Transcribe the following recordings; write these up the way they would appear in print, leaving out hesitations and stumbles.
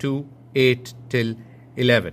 2:8-11।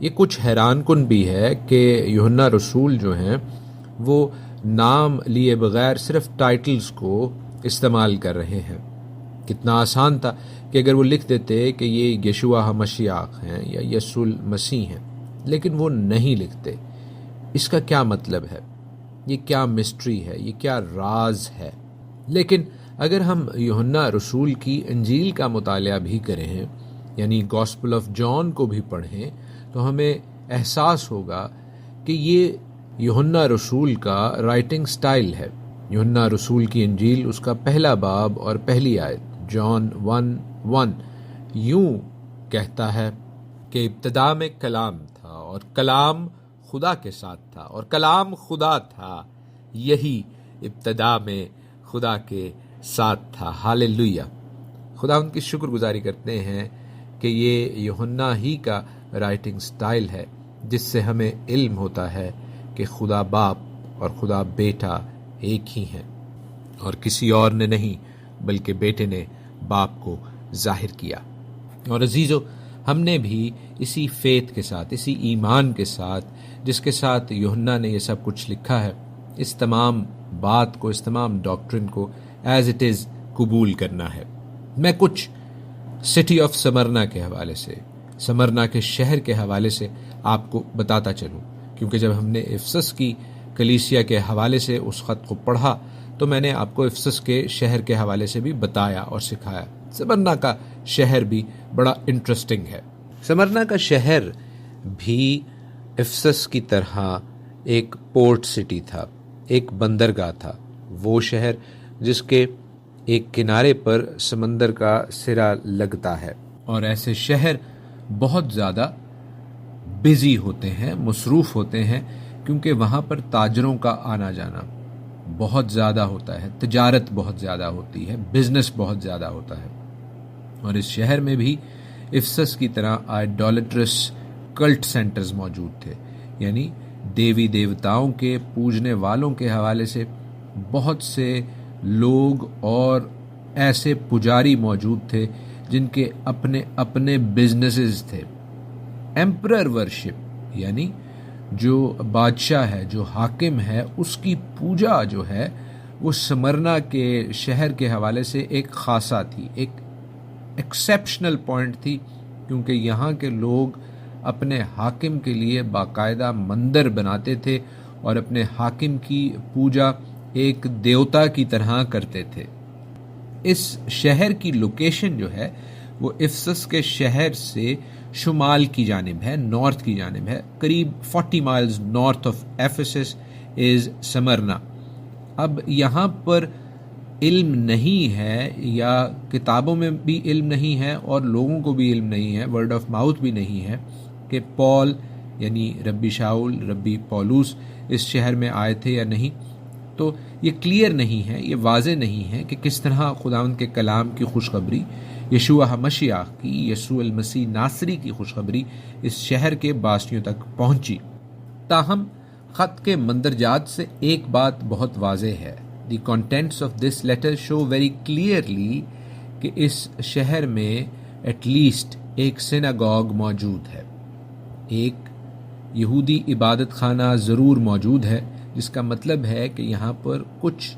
یہ کچھ حیران کن بھی ہے کہ یوحنا رسول جو ہیں وہ نام لیے بغیر صرف ٹائٹلز کو استعمال کر رہے ہیں۔ کتنا آسان تھا کہ اگر وہ لکھ دیتے کہ یہ یشوع مشیاخ ہیں یا یسوع المسیح ہیں، لیکن وہ نہیں لکھتے۔ اس کا کیا مطلب ہے؟ یہ کیا مسٹری ہے؟ یہ کیا راز ہے؟ لیکن اگر ہم یوحنا رسول کی انجیل کا مطالعہ بھی کریں، یعنی گاسپل آف جان کو بھی پڑھیں، تو ہمیں احساس ہوگا کہ یہ یوحنا رسول کا رائٹنگ سٹائل ہے۔ یوحنا رسول کی انجیل، اس کا پہلا باب اور پہلی آیت، جان 1:1 یوں کہتا ہے کہ ابتدا میں کلام تھا اور کلام خدا کے ساتھ تھا اور کلام خدا تھا، یہی ابتدا میں خدا کے ساتھ تھا۔ ہاللیلویہ! خدا ان کی شکر گزاری کرتے ہیں کہ یہ یوحنا ہی کا رائٹنگ سٹائل ہے، جس سے ہمیں علم ہوتا ہے کہ خدا باپ اور خدا بیٹا ایک ہی ہیں، اور کسی اور نے نہیں بلکہ بیٹے نے باپ کو ظاہر کیا۔ اور عزیزو، ہم نے بھی اسی فیتھ کے ساتھ، اسی ایمان کے ساتھ جس کے ساتھ یوحنا نے یہ سب کچھ لکھا ہے، اس تمام بات کو، اس تمام ڈاکٹرن کو ایز اٹ از قبول کرنا ہے۔ میں کچھ سٹی آف سمرنا کے حوالے سے، سمرنا کے شہر کے حوالے سے آپ کو بتاتا چلوں، کیونکہ جب ہم نے افسس کی کلیسیا کے حوالے سے اس خط کو پڑھا تو میں نے آپ کو افسس کے شہر کے حوالے سے بھی بتایا اور سکھایا۔ سمرنا کا شہر بھی بڑا انٹرسٹنگ ہے۔ سمرنا کا شہر بھی افسس کی طرح ایک پورٹ سٹی تھا، ایک بندرگاہ تھا، وہ شہر جس کے ایک کنارے پر سمندر کا سرا لگتا ہے، اور ایسے شہر بہت زیادہ بزی ہوتے ہیں، مصروف ہوتے ہیں، کیونکہ وہاں پر تاجروں کا آنا جانا بہت زیادہ ہوتا ہے، تجارت بہت زیادہ ہوتی ہے، بزنس بہت زیادہ ہوتا ہے۔ اور اس شہر میں بھی افسس کی طرح آئیڈولٹرس کلٹ سینٹرز موجود تھے، یعنی دیوی دیوتاؤں کے پوجنے والوں کے حوالے سے بہت سے لوگ اور ایسے پجاری موجود تھے جن کے اپنے اپنے بزنسز تھے۔ ایمپرر ورشپ، یعنی جو بادشاہ ہے، جو حاکم ہے، اس کی پوجا جو ہے وہ سمرنا کے شہر کے حوالے سے ایک خاصہ تھی، ایک ایکسیپشنل پوائنٹ تھی، کیونکہ یہاں کے لوگ اپنے حاکم کے لیے باقاعدہ مندر بناتے تھے اور اپنے حاکم کی پوجا ایک دیوتا کی طرح کرتے تھے۔ اس شہر کی لوکیشن جو ہے وہ افسس کے شہر سے شمال کی جانب ہے، نارتھ کی جانب ہے، قریب 40 miles north of Ephesus is Smyrna. اب یہاں پر علم نہیں ہے، یا کتابوں میں بھی علم نہیں ہے اور لوگوں کو بھی علم نہیں ہے، ورڈ آف ماؤتھ بھی نہیں ہے کہ پال یعنی ربی شاول، ربی پولوس اس شہر میں آئے تھے یا نہیں۔ تو یہ کلیئر نہیں ہے، یہ واضح نہیں ہے کہ کس طرح خداوند کے کلام کی خوشخبری، یشوع مسیح کی، یسوع المسیح ناصری کی خوشخبری اس شہر کے باشندوں تک پہنچی۔ تاہم خط کے مندرجات سے ایک بات بہت واضح ہے۔ The contents of this letter show very clearly کہ اس شہر میں ایٹ لیسٹ ایک سیناگوگ موجود ہے، ایک یہودی عبادت خانہ ضرور موجود ہے، جس کا مطلب ہے کہ یہاں پر کچھ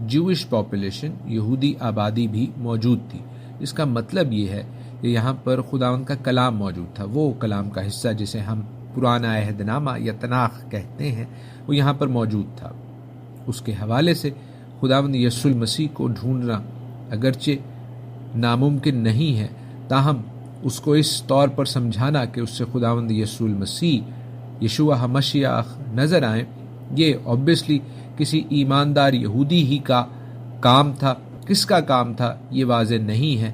جوش پاپولیشن، یہودی آبادی بھی موجود تھی، جس کا مطلب یہ ہے کہ یہاں پر خداوند کا کلام موجود تھا، وہ کلام کا حصہ جسے ہم پرانا عہد نامہ یا تناخ کہتے ہیں، وہ یہاں پر موجود تھا۔ اس کے حوالے سے خداوند یسوع المسیح کو ڈھونڈنا اگرچہ ناممکن نہیں ہے، تاہم اس کو اس طور پر سمجھانا کہ اس سے خداوند یسوع المسیح، یشوع مسیح نظر آئیں، یہ obviously کسی ایماندار یہودی ہی کا کام تھا۔ کس کا کام تھا یہ واضح نہیں ہے،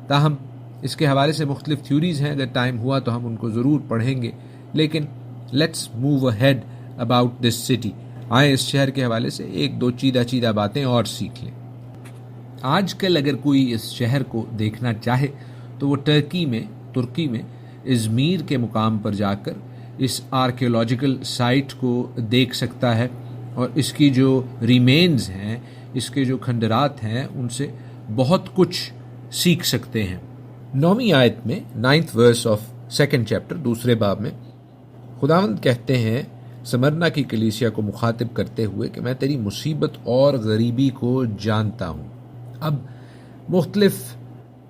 تاہم اس کے حوالے سے مختلف تھیوریز ہیں، اگر ٹائم ہوا تو ہم ان کو ضرور پڑھیں گے، لیکن let's move ahead about this city. آئیں اس شہر کے حوالے سے ایک دو چیدہ باتیں اور سیکھ لیں۔ آج کل اگر کوئی اس شہر کو دیکھنا چاہے تو وہ ترکی میں ازمیر کے مقام پر جا کر اس آرکیولوجیکل سائٹ کو دیکھ سکتا ہے، اور اس کی جو ریمینز ہیں، اس کے جو کھنڈرات ہیں، ان سے بہت کچھ سیکھ سکتے ہیں۔ 9ویں آیت میں 9th verse of 2nd chapter، دوسرے باب میں خداوند کہتے ہیں سمرنا کی کلیسیا کو مخاطب کرتے ہوئے کہ میں تیری مصیبت اور غریبی کو جانتا ہوں۔ اب مختلف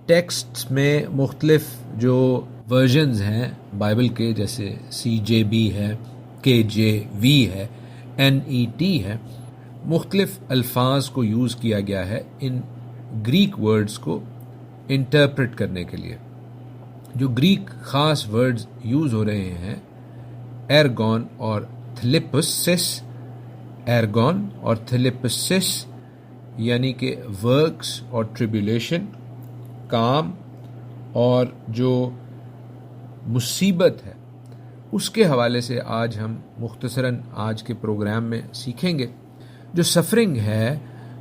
ٹیکسٹ میں مختلف جو ورژنز ہیں بائبل کے، جیسے CJB ہے، KJV ہے، NET ہے، مختلف الفاظ کو یوز کیا گیا ہے ان گریک ورڈز کو انٹرپریٹ کرنے کے لیے۔ جو گریک خاص ورڈز یوز ہو رہے ہیں ایرگون اور تھلیپسس، ایرگون اور تھلیپسس یعنی کہ ورکس اور ٹریبولیشن، کام اور جو مصیبت ہے، اس کے حوالے سے آج ہم مختصراً آج کے پروگرام میں سیکھیں گے۔ جو سفرنگ ہے،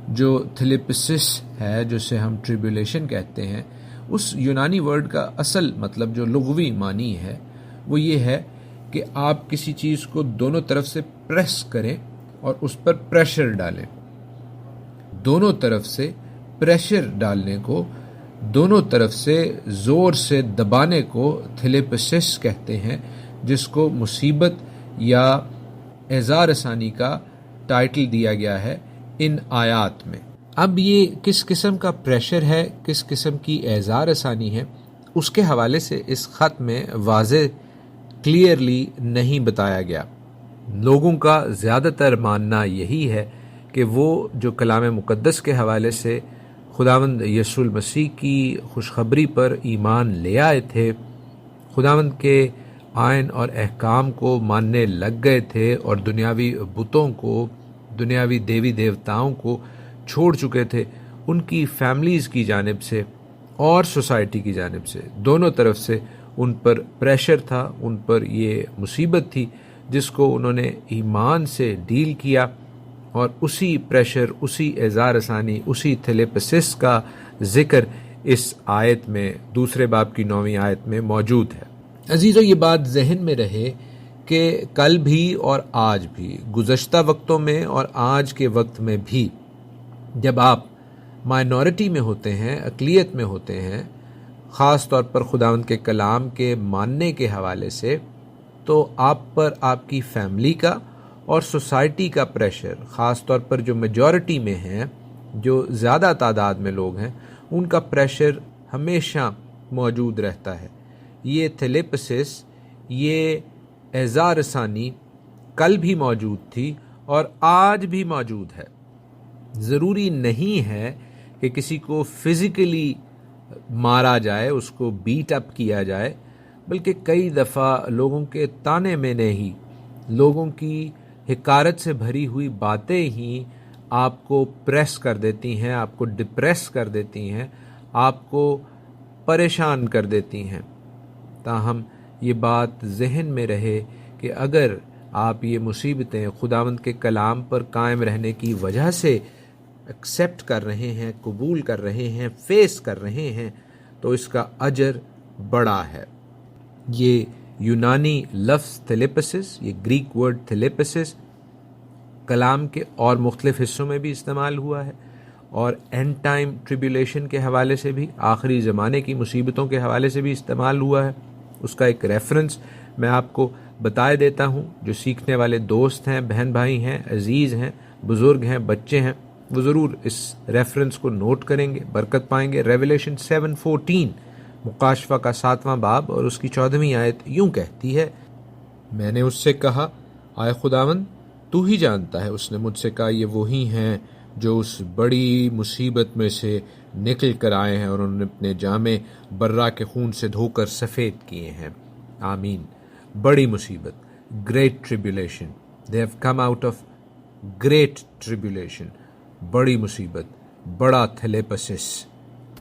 جو تھلیپسس ہے، جسے ہم ٹریبولیشن کہتے ہیں، اس یونانی ورڈ کا اصل مطلب جو لغوی معنی ہے وہ یہ ہے کہ آپ کسی چیز کو دونوں طرف سے پریس کریں اور اس پر پریشر ڈالیں۔ دونوں طرف سے پریشر ڈالنے کو، دونوں طرف سے زور سے دبانے کو تھلیپسس کہتے ہیں، جس کو مصیبت یا اعزار رسانی کا ٹائٹل دیا گیا ہے ان آیات میں۔ اب یہ کس قسم کا پریشر ہے، کس قسم کی اعزار رسانی ہے، اس کے حوالے سے اس خط میں واضح کلیئرلی نہیں بتایا گیا۔ لوگوں کا زیادہ تر ماننا یہی ہے کہ وہ جو کلام مقدس کے حوالے سے خداوند یسوع المسیح کی خوشخبری پر ایمان لے آئے تھے، خداوند کے آئین اور احکام کو ماننے لگ گئے تھے اور دنیاوی بتوں کو، دنیاوی دیوی دیوتاؤں کو چھوڑ چکے تھے، ان کی فیملیز کی جانب سے اور سوسائٹی کی جانب سے دونوں طرف سے ان پر پریشر تھا، ان پر یہ مصیبت تھی جس کو انہوں نے ایمان سے ڈیل کیا، اور اسی پریشر، اسی اعزار رسانی، اسی تھلیپسس کا ذکر اس آیت میں، دوسرے باب کی 9ویں آیت میں موجود ہے۔ عزیزو، یہ بات ذہن میں رہے کہ کل بھی اور آج بھی، گزشتہ وقتوں میں اور آج کے وقت میں بھی، جب آپ مائنورٹی میں ہوتے ہیں، اقلیت میں ہوتے ہیں، خاص طور پر خداوند کے کلام کے ماننے کے حوالے سے، تو آپ پر آپ کی فیملی کا اور سوسائٹی کا پریشر، خاص طور پر جو میجورٹی میں ہیں، جو زیادہ تعداد میں لوگ ہیں، ان کا پریشر ہمیشہ موجود رہتا ہے۔ یہ تھلیپسس، یہ اعزار رسانی کل بھی موجود تھی اور آج بھی موجود ہے۔ ضروری نہیں ہے کہ کسی کو فزیکلی مارا جائے، اس کو بیٹ اپ کیا جائے، بلکہ کئی دفعہ لوگوں کے تانے میں ہی، لوگوں کی حقارت سے بھری ہوئی باتیں ہی آپ کو پریس کر دیتی ہیں، آپ کو ڈپریس کر دیتی ہیں، آپ کو پریشان کر دیتی ہیں۔ تاہم یہ بات ذہن میں رہے کہ اگر آپ یہ مصیبتیں خداوند کے کلام پر قائم رہنے کی وجہ سے ایکسیپٹ کر رہے ہیں، قبول کر رہے ہیں، فیس کر رہے ہیں، تو اس کا اجر بڑا ہے۔ یہ یونانی لفظ تھلیپسس، یہ گریک ورڈ تھلیپسس، کلام کے اور مختلف حصوں میں بھی استعمال ہوا ہے، اور اینڈ ٹائم ٹریبولیشن کے حوالے سے بھی، آخری زمانے کی مصیبتوں کے حوالے سے بھی استعمال ہوا ہے۔ اس کا ایک ریفرنس میں آپ کو بتائے دیتا ہوں۔ جو سیکھنے والے دوست ہیں، بہن بھائی ہیں، عزیز ہیں، بزرگ ہیں، بچے ہیں، وہ ضرور اس ریفرنس کو نوٹ کریں گے، برکت پائیں گے۔ ریویلیشن 7:14، مکاشفہ کا 7واں باب اور اس کی 14ویں آیت یوں کہتی ہے، میں نے اس سے کہا، آئے خداوند تو ہی جانتا ہے۔ اس نے مجھ سے کہا، یہ وہی ہیں جو اس بڑی مصیبت میں سے نکل کر آئے ہیں اور انہوں نے اپنے جامے برا کے خون سے دھو کر سفید کیے ہیں۔ آمین۔ بڑی مصیبت، great tribulation, they have come out of great tribulation، بڑی مصیبت، بڑا تھلیپسس۔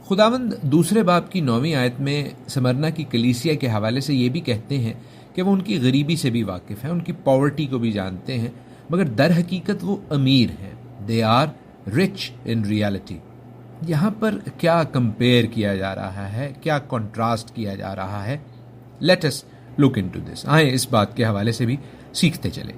خداوند دوسرے باب کی 9ویں آیت میں سمرنا کی کلیسیا کے حوالے سے یہ بھی کہتے ہیں کہ وہ ان کی غریبی سے بھی واقف ہیں، ان کی پاورٹی کو بھی جانتے ہیں، مگر در حقیقت وہ امیر ہیں۔ they are rich in reality۔ یہاں پر کیا کمپیئر کیا جا رہا ہے، کیا کنٹراسٹ کیا جا رہا ہے؟ let us look into this۔ آئیں اس بات کے حوالے سے بھی سیکھتے چلیں۔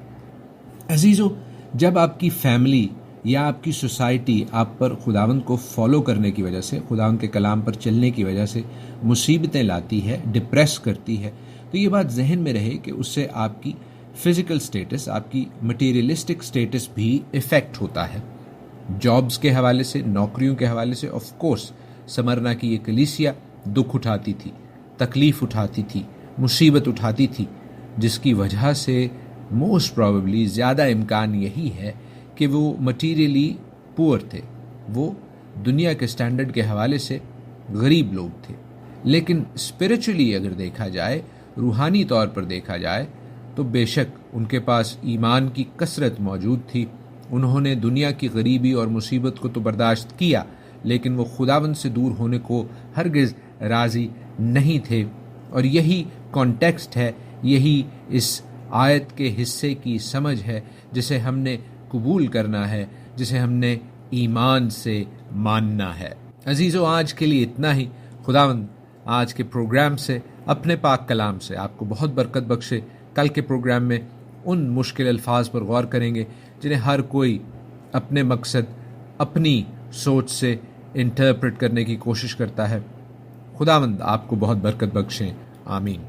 عزیزو، جب آپ کی فیملی یا آپ کی سوسائٹی آپ پر خداوند کو فالو کرنے کی وجہ سے، خداوند کے کلام پر چلنے کی وجہ سے مصیبتیں لاتی ہے، ڈپریس کرتی ہے، تو یہ بات ذہن میں رہے کہ اس سے آپ کی فزیکل سٹیٹس، آپ کی مٹیریلسٹک سٹیٹس بھی افیکٹ ہوتا ہے. جابز کے حوالے سے، نوکریوں کے حوالے سے آف کورس سمرنا کی یہ کلیسیا دکھ اٹھاتی تھی، تکلیف اٹھاتی تھی، مصیبت اٹھاتی تھی، جس کی وجہ سے موسٹ پروبیبلی زیادہ امکان یہی ہے کہ وہ مٹیریلی پور تھے، وہ دنیا کے سٹینڈرڈ کے حوالے سے غریب لوگ تھے. لیکن اسپرچولی اگر دیکھا جائے، روحانی طور پر دیکھا جائے، تو بے شک ان کے پاس ایمان کی کثرت موجود تھی. انہوں نے دنیا کی غریبی اور مصیبت کو تو برداشت کیا، لیکن وہ خداوند سے دور ہونے کو ہرگز راضی نہیں تھے. اور یہی کانٹیکسٹ ہے، یہی اس آیت کے حصے کی سمجھ ہے جسے ہم نے قبول کرنا ہے، جسے ہم نے ایمان سے ماننا ہے. عزیزو، آج کے لیے اتنا ہی. خداوند آج کے پروگرام سے، اپنے پاک کلام سے آپ کو بہت برکت بخشے. کل کے پروگرام میں ان مشکل الفاظ پر غور کریں گے جنہیں ہر کوئی اپنے مقصد، اپنی سوچ سے انٹرپریٹ کرنے کی کوشش کرتا ہے. خداوند آپ کو بہت برکت بخشیں. آمین.